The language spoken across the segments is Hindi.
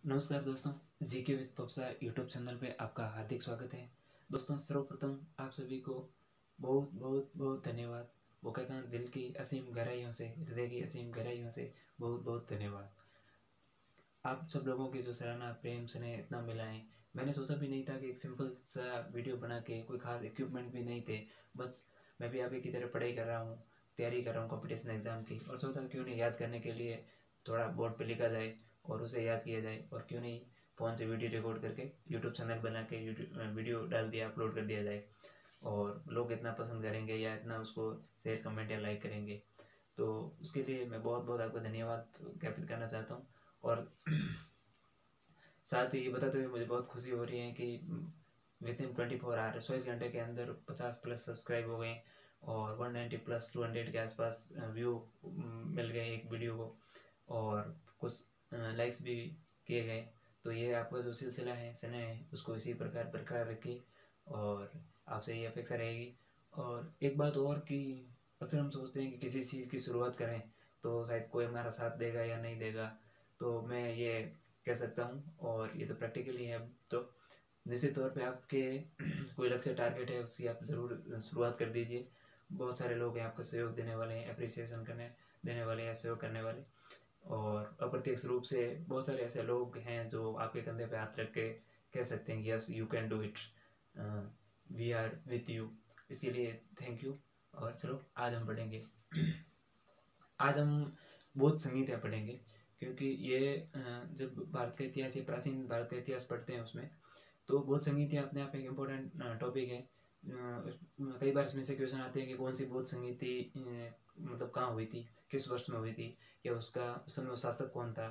नमस्कार दोस्तों, जीके विद पप्सा यूट्यूब चैनल पे आपका हार्दिक स्वागत है। दोस्तों, सर्वप्रथम आप सभी को बहुत बहुत बहुत धन्यवाद। वो कहते हैं दिल की असीम गहराइयों से, हृदय की असीम गहराइयों से बहुत बहुत धन्यवाद। आप सब लोगों की जो सराहना, प्रेम, स्नेह इतना मिला है, मैंने सोचा भी नहीं था कि एक सिंपल सा वीडियो बना के, कोई खास इक्विपमेंट भी नहीं थे, बस मैं भी आप ही की तरह पढ़ाई कर रहा हूँ, तैयारी कर रहा हूँ कंपटीशन एग्ज़ाम की, और सोचा क्यों नहीं याद करने के लिए थोड़ा बोर्ड पे लिखा जाए और उसे याद किया जाए, और क्यों नहीं फ़ोन से वीडियो रिकॉर्ड करके यूट्यूब चैनल बना के यूट्यूब वीडियो डाल दिया, अपलोड कर दिया जाए, और लोग इतना पसंद करेंगे या इतना उसको शेयर, कमेंट या लाइक करेंगे। तो उसके लिए मैं बहुत बहुत आपको धन्यवाद ज्ञापित करना चाहता हूँ। और साथ ही ये बताते हुए मुझे बहुत खुशी हो रही है कि विद इन 24 आवर 24 घंटे के अंदर 50+ सब्सक्राइब हो गए और 190+ 200 के आसपास व्यू मिल गए एक वीडियो को, और कुछ लाइक्स भी किए गए। तो ये आपका जो सिलसिला है, स्नेह है, उसको इसी प्रकार बरकरार रखिए और आपसे ये अपेक्षा रहेगी। और एक बात और कि अक्सर हम सोचते हैं कि किसी चीज़ की शुरुआत करें तो शायद कोई हमारा साथ देगा या नहीं देगा, तो मैं ये कह सकता हूँ, और ये तो प्रैक्टिकली है। तो निश्चित तौर पे आपके कोई लक्ष्य, टारगेट है, उसकी आप ज़रूर शुरुआत कर दीजिए। बहुत सारे लोग हैं आपका सहयोग देने वाले हैं, अप्रिसिएशन करने देने वाले हैं, सहयोग करने वाले, और अप्रत्यक्ष रूप से बहुत सारे ऐसे लोग हैं जो आपके कंधे पे हाथ रख के कह सकते हैं कि yes you can do it, we are with you. इसके लिए थैंक यू। और चलो आज हम पढ़ेंगे आज हम बौद्ध संगीतियाँ पढ़ेंगे, क्योंकि ये जब भारत का इतिहास, ये प्राचीन भारत का इतिहास पढ़ते हैं उसमें, तो बौद्ध संगीतियाँ अपने आप एक इम्पोर्टेंट टॉपिक है। कई बार इसमें से क्वेश्चन आते हैं कि कौन सी बौद्ध संगीति मतलब कहाँ हुई थी, किस वर्ष में हुई थी, या उसका उस समय शासक कौन था,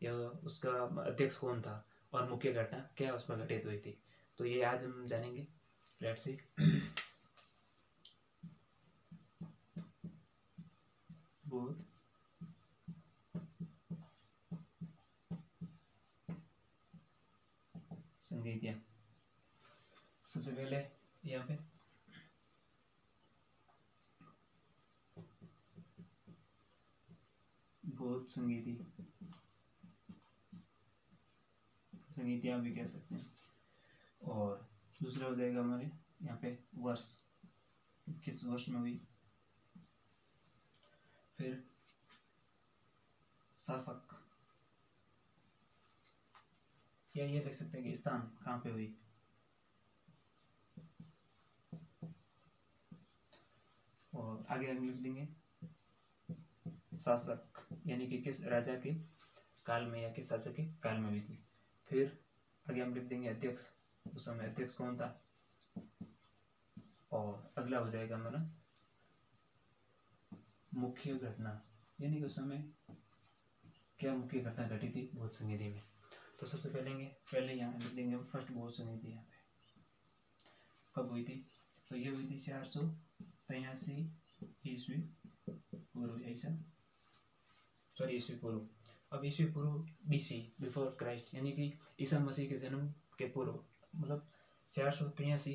या उसका अध्यक्ष कौन था, और मुख्य घटना क्या उसमें घटित हुई थी। तो ये आज हम जानेंगे। Let's see. बौद्ध संगीतियाँ। सबसे पहले यहाँ पे बौद्ध संगीतियाँ भी कह सकते हैं। और दूसरा हो जाएगा हमारे यहाँ पे वर्ष, किस वर्ष में हुई। फिर शासक, या ये देख सकते हैं कि स्थान कहाँ पे हुई। और आगे हम लिख लेंगे शासक, यानी कि किस राजा के काल में या किस शासक के काल में हुई थी। फिर आगे हम लिख देंगे अध्यक्ष, उस समय अध्यक्ष कौन था। और अगला हो जाएगा हमारा मुख्य घटना, यानी कि उस समय क्या मुख्य घटना घटी थी बौद्ध संगीति में। तो सबसे पहले यहाँ लिख देंगे फर्स्ट बौद्ध संगीति यहाँ पे कब हुई थी। तो ये हुई थी 483 ईस्वी पूर्व, ऐसा, सॉरी ईस्वी पूर्व। अब ईस्वी पूर्व BC, बिफोर क्राइस्ट, यानी कि ईसा मसीह के जन्म के पूर्व, मतलब 483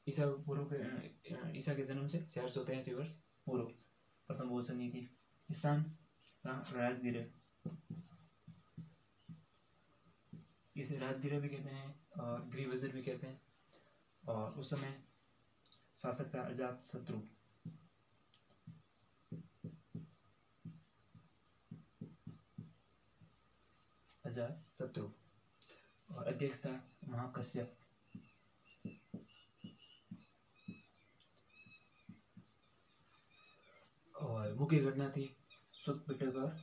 ईसा पूर्व के, ईसा के जन्म से 483 वर्ष पूर्व प्रथम बौद्ध संगीति। स्थान राजगीर, इसे राजगीर भी कहते हैं और गृहवज्र भी कहते हैं। और उस समय शासक था अजातशत्रु। अजातशत्रु। और अध्यक्ष था महाकश्यप। और मुख्य घटना थी सुत पिटक और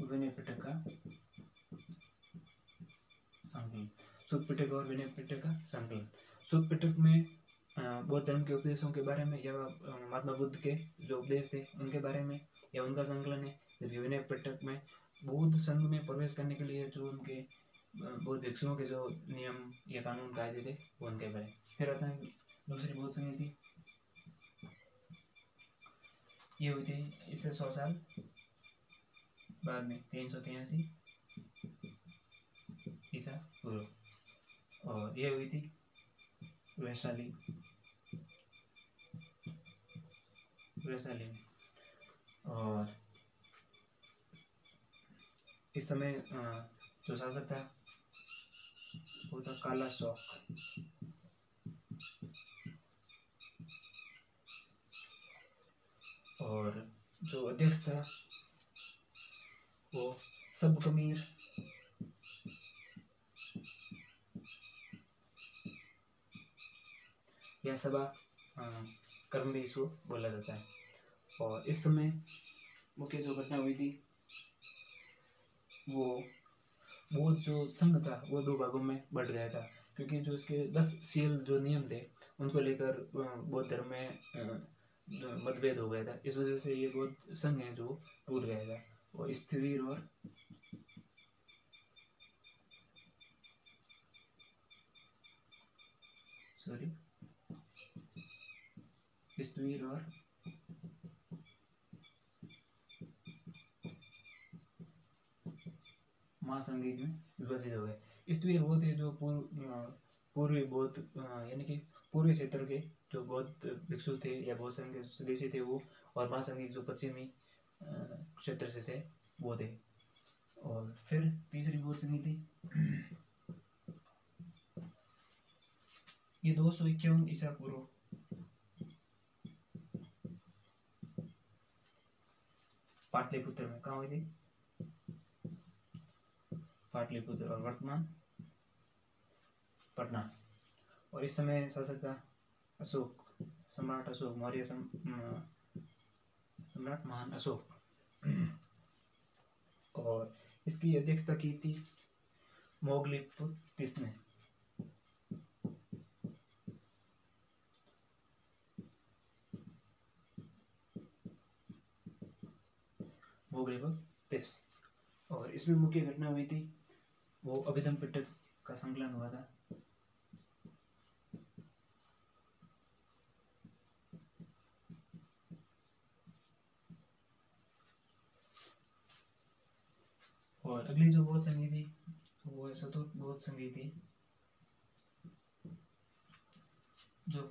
विनय पिटक का संकलन। सुत पिटक और विनय पिटक का संकलन। सुत पिटक में बौद्ध धर्म के उपदेशों के बारे में, या महात्मा बुद्ध के जो उपदेश थे उनके बारे में, या उनका संकलन है। जबकि विनय पिटक में बौद्ध संघ में प्रवेश करने के लिए जो उनके बौद्ध भिक्षुओं के जो नियम या कानून कायदे थे वो उनके बारे में। फिर आता है दूसरी बौद्ध संगीति, ये हुई थी इससे 100 साल बाद में, 383 ईसा पूर्व। और ये हुई थी वैशाली वैशाली में। और इस समय जो शासक था वो था काला शौक। और जो अध्यक्ष था वो सब कमीर या सभा कर्म भी इसको बोला जाता है। और इस समय मुख्य जो घटना हुई थी वो जो संघ था वो दो भागों में बढ़ गया था, क्योंकि जो इसके 10 सील जो नियम थे उनको लेकर बौद्ध धर्म में मतभेद हो गया था। इस वजह से ये बौद्ध संघ है जो टूट गया था। और स्थिर और महासंघिक में विभाजित हो गए। स्त्वीर वो थे जो पूर्वी बौद्ध यानी कि पूर्वी क्षेत्र के जो बौद्ध भिक्षु थे या बौद्ध संघ के सदस्य थे वो, और महासंघिक जो पश्चिमी क्षेत्र से थे वो थे। और फिर तीसरी बौद्ध संघी थी ये 251 ईसा पूर्व पाटलिपुत्र में कहाँ हुई थी? पाटलिपुत्र और वर्तमान पटना। और इस समय शासक था अशोक, सम्राट अशोक मौर्य, सम्राट महान अशोक। और इसकी अध्यक्षता की थी मोगलिपुतिस ने। मोगलिपुतिस। और इसमें मुख्य घटना हुई थी वो अभिधम पिटक का संकलन हुआ था। और अगली जो बौद्ध संघी थी वो है चतुर्थ बौद्ध संघी थी, जो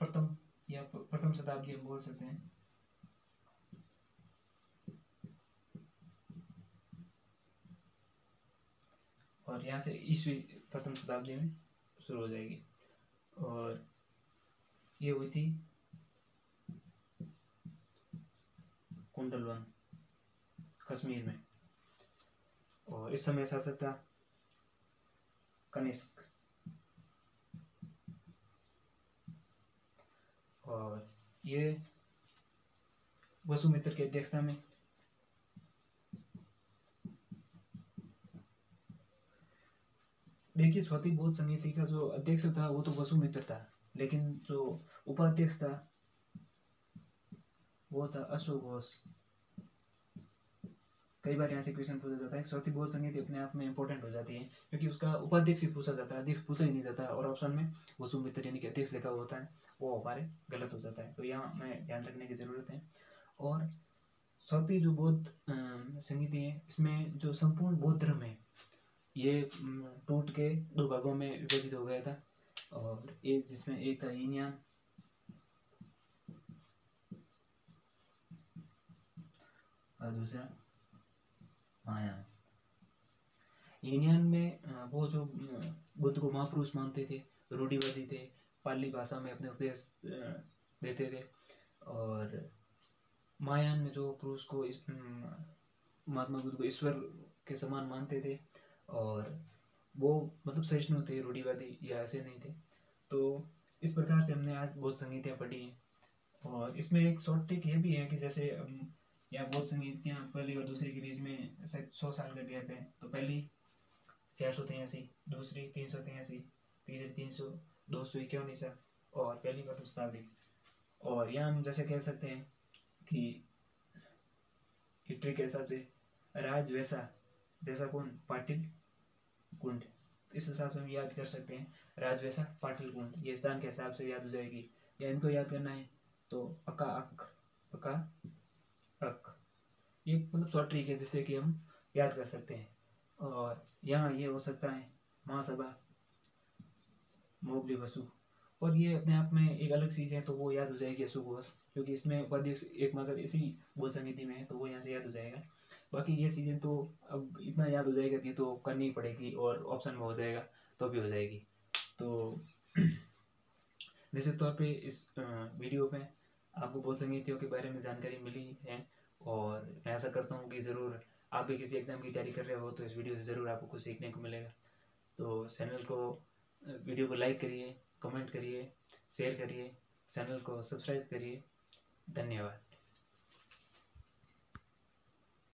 प्रथम शताब्दी हम बोल सकते हैं। और यहाँ से ईस्वी प्रथम शताब्दी में शुरू हो जाएगी। और ये हुई थी कुंडलवन कश्मीर में। और इस समय शासक था कनिष्क। और ये वसुमित्र की अध्यक्षता में देखिए स्वाति बौद्ध समिति का जो अध्यक्ष था वो तो वसुमित्र था, लेकिन जो उपाध्यक्ष था वो था अशोक घोष। कई बार यहाँ से क्वेश्चन पूछा जाता है। स्वाति बौद्ध समिति अपने आप में इंपॉर्टेंट हो जाती है क्योंकि उसका उपाध्यक्ष ही पूछा जाता है, अध्यक्ष पूछा ही नहीं जाता। और ऑप्शन में वसुमित्र यानी कि अध्यक्ष लिखा होता है वो हमारे गलत हो जाता है, तो यहाँ हमें ध्यान रखने की जरूरत है। और स्वाति जो बौद्ध समिति है इसमें जो संपूर्ण बौद्ध धर्म है ये टूट के दो भागों में विभाजित हो गया था। और एक जिसमें एक था हीनयान और दूसरा महायान। हीनयान में वो जो बुद्ध को महापुरुष मानते थे, रूढ़िवादी थे, पाली भाषा में अपने उपदेश देते थे। और महायान में जो पुरुष को महात्मा बुद्ध को ईश्वर के समान मानते थे और वो मतलब सहिष्णु थे, रूढ़िवादी या ऐसे नहीं थे। तो इस प्रकार से हमने आज बौद्ध संगीतियाँ पढ़ी हैं। और इसमें एक शॉर्ट ट्रिक ये भी है कि जैसे यहाँ बौद्ध संगीतियाँ पहली और दूसरी के बीच में शायद 100 साल का गैप है। तो पहली 483, दूसरी 383, तीसरी 300, 251 ईसा और पहली प्रथम शताब्दी। और यहाँ हम जैसे कह सकते हैं कि ट्रिक ऐसा थे राज वैसा जैसा कौन पाटिल कुंड, इस हिसाब से हम याद कर सकते हैं राज वैसा पाटिल कुंड, ये स्थान के हिसाब से याद हो जाएगी। या इनको याद करना है तो अका अक अका अक, ये मतलब शॉर्ट ट्रिक है जिससे कि हम याद कर सकते हैं। और यहाँ ये हो सकता है महासभा मोगली वसु और ये अपने आप में एक अलग चीज़ है, तो वो याद हो जाएगी अशोक घोष, क्योंकि इसमें उपाधि एक मतलब इसी बोध समिति में है, तो वो यहाँ से याद हो जाएगा। बाकी ये चीज़ें तो अब इतना याद हो जाएगा कि तो करनी ही पड़ेगी, और ऑप्शन में हो जाएगा तो भी हो जाएगी। तो निश्चित तौर पे इस वीडियो में आपको बोध संगीतियों के बारे में जानकारी मिली है, और मैं ऐसा करता हूँ कि ज़रूर आप भी किसी एग्ज़ाम की तैयारी कर रहे हो तो इस वीडियो से ज़रूर आपको कुछ सीखने को मिलेगा। तो चैनल को वीडियो को लाइक करिए, कमेंट करिए, शेयर करिए, चैनल को सब्सक्राइब करिए। धन्यवाद।